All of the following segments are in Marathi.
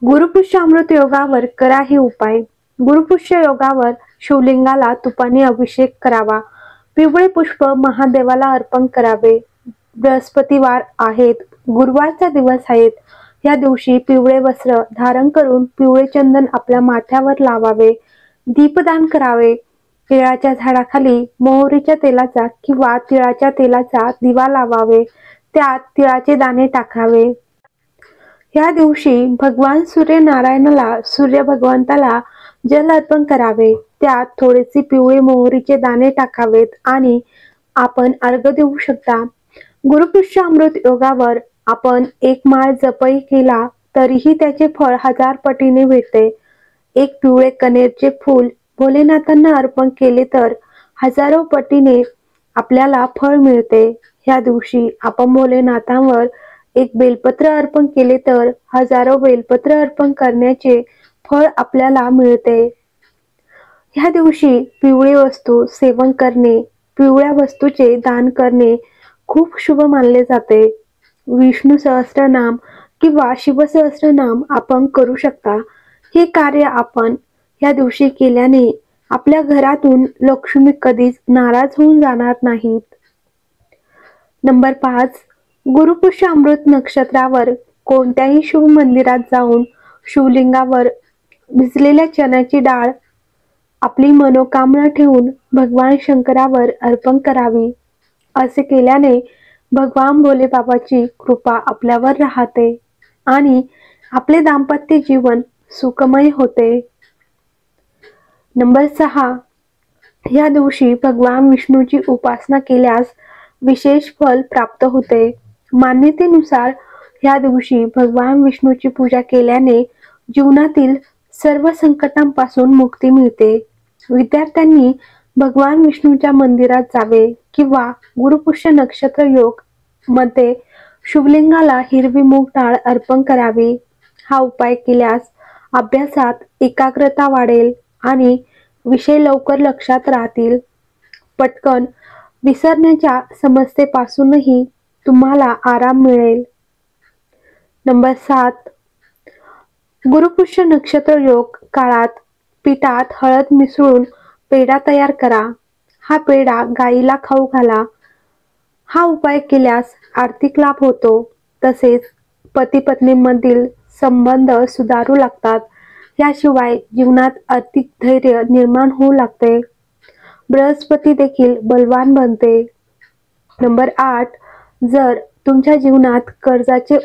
गुरुपुष्य अमृत योगावर करा हे उपाय। गुरुपुष्य योगावर शिवलिंगाला तुपाने अभिषेक करावा। पिवळे पुष्प महादेवाला अर्पण करावे। बृहस्पतिवार आहेत, गुरुवारचा दिवस आहेत, या दिवशी पिवळे वस्त्र धारण करून पिवळे चंदन आपल्या माथ्यावर लावावे। दीपदान करावे। तिळाच्या झाडाखाली मोहरीच्या तेलाचा किंवा तिळाच्या तेलाचा दिवा लावावे, त्यात तिळाचे दाणे टाकावे। या दिवशी भगवान सूर्यनारायणाला सूर्य भगवंताला जल अर्पण करावे, त्यात थोडेसे पिवळे मोहरीचे दाणे टाकावेत आणि आपण अर्घ्य देऊ शकता। गुरुपुष्य अमृत योगावर आपण एक माळ जपही केला तरीही त्याचे फळ 1000 पटीने भेटते। एक पिवळे कनेरचे फूल भोलेनाथांना अर्पण केले तर हजारो पटीने आपल्याला फळ मिळते। या दिवशी आपण भोलेनाथांवर एक बेलपत्र अर्पण केले तर हजारो बेलपत्र अर्पण करण्याचे फळ आपल्याला मिळते। ह्या दिवशी पिवळी वस्तू सेवन करणे, पिवळ्या वस्तूचे दान करणे खूप शुभ मानले जाते। विष्णू सहस्त्रनाम किंवा शिव सहस्त्रनाम आपण करू शकता। हे कार्य आपण या दिवशी केल्याने आपल्या घरातून लक्ष्मी कधीच नाराज होऊन जाणार नाहीत। नंबर 5, गुरुपुष्य अमृत नक्षत्रावर कोणत्याही शुभ मंदिरात जाऊन शिवलिंगावर भिजलेल्या चण्याची डाळ आपली मनोकामना ठेवून भगवान शंकरावर अर्पण करावी। असे केल्याने भगवान भोलेबाबाची कृपा आपल्यावर राहते आणि आपले दाम्पत्य जीवन सुखमय होते। नंबर 6, या दिवशी भगवान विष्णूची उपासना केल्यास विशेष फल प्राप्त होते। मान्यतेनुसार या दिवशी भगवान विष्णूची पूजा केल्याने जीवनातील सर्व संकटांपासून मुक्ती मिळते। विद्यार्थ्यांनी भगवान विष्णूच्या मंदिरात जावे किंवा गुरुपुष्य नक्षत्र योग मध्ये शिवलिंगाला हिरवी मूग डाळ अर्पण करावी। हा उपाय केल्यास अभ्यासात एकाग्रता वाढेल आणि विषय लवकर लक्षात राहतील। पटकन विसरण्याच्या समस्येपासूनही तुम्हाला आराम मिळेल। नंबर 7, गुरुपुष्य नक्षत्र योग काळात पिठात हळद मिसळून पेढा तयार करा। हा पेढा गाईला खाऊ घाला। हा उपाय केल्यास आर्थिक लाभ होतो, तसेच पती पत्नीमधील संबंध सुधारू लागतात। याशिवाय जीवनात आर्थिक धैर्य निर्माण होऊ लागते। बृहस्पती देखील बलवान बनते। नंबर 8, जर तुमच्या जीवनात कर्जाचे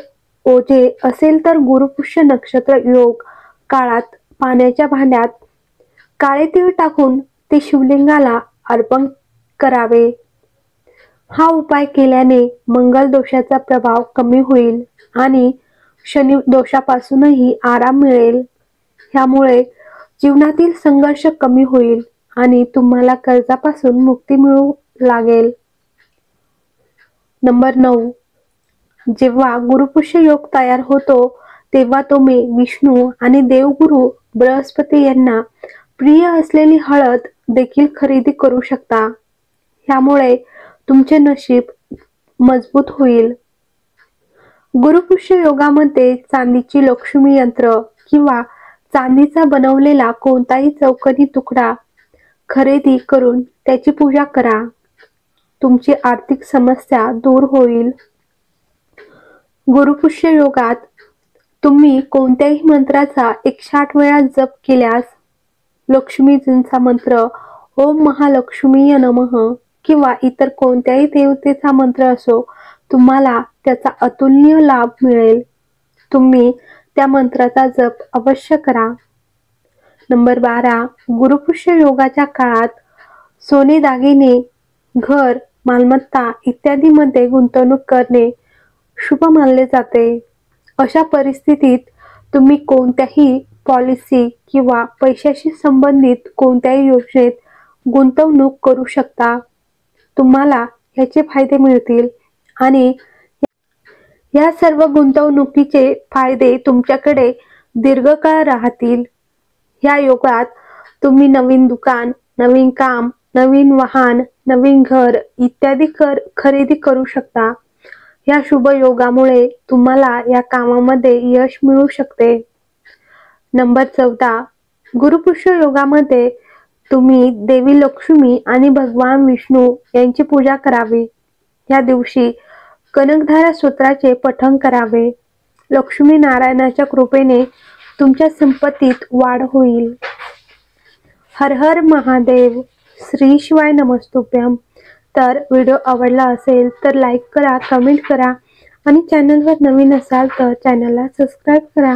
ओझे असेल तर गुरुपुष्य नक्षत्र योग काळात पाण्याच्या भांड्यात काळे तीळ टाकून ते शिवलिंगाला अर्पण करावे। हा उपाय केल्याने मंगल दोषाचा प्रभाव कमी होईल आणि शनी दोषापासूनही आराम मिळेल। यामुळे जीवनातील संघर्ष कमी होईल आणि तुम्हाला कर्जापासून मुक्ती मिळू लागेल। नंबर 9, जेव्हा गुरुपुष्य योग तयार होतो तेव्हा तुम्ही विष्णू आणि देवगुरु बृहस्पती यांना प्रिय असलेली हळद देखील खरेदी करू शकता। यामुळे तुमचे नशीब मजबूत होईल। गुरुपुष्य योगामध्ये चांदीची लक्ष्मी यंत्र किंवा चांदीचा बनवलेला कोणताही चौकोनी तुकडा खरेदी करून त्याची पूजा करा। तुमची आर्थिक समस्या दूर होईल। गुरुपुष्य योगात तुम्ही कोणत्याही मंत्राचा 108 वेळा जप केल्यास लक्ष्मीजींचा मंत्र ओम महालक्ष्मीय नमः किंवा इतर कोणत्याही देवतेचा मंत्र असो, तुम्हाला त्याचा अतुलनीय लाभ मिळेल। तुम्ही त्या मंत्राचा जप अवश्य करा। नंबर 12, गुरुपुष्य योगाच्या काळात सोने दागिने, घर, मालमत्ता इत्यादीमध्ये गुंतवणूक करणे शुभ मानले जाते। अशा परिस्थितीत तुम्ही कोणत्याही पॉलिसी किंवा पैशाशी संबंधित कोणत्याही योजनेत गुंतवणूक करू शकता। तुम्हाला याचे फायदे मिळतील आणि या सर्व गुंतवणुकीचे फायदे तुमच्याकडे दीर्घकाळ राहतील। या योगात तुम्ही नवीन दुकान, नवीन काम, नवीन वाहन, नवीन घर इत्यादी खरेदी करू शकता। या शुभ योगामुळे तुम्हाला या कामामध्ये यश मिळू शकते। नंबर 14, गुरुपुष्य योगामध्ये तुम्ही देवी लक्ष्मी आणि भगवान विष्णू यांची पूजा करावी। या दिवशी कनकधारा स्तोत्राचे पठण करावे। लक्ष्मी नारायणाच्या कृपेने तुमच्या संपत्तीत वाढ होईल। हर हर महादेव, श्री शिवाय नमस्तुभ्यम। तर व्हिडिओ आवडला असेल तर लाईक करा, कमेंट करा आणि चॅनलवर नवीन असाल तर चॅनलला सबस्क्राईब करा।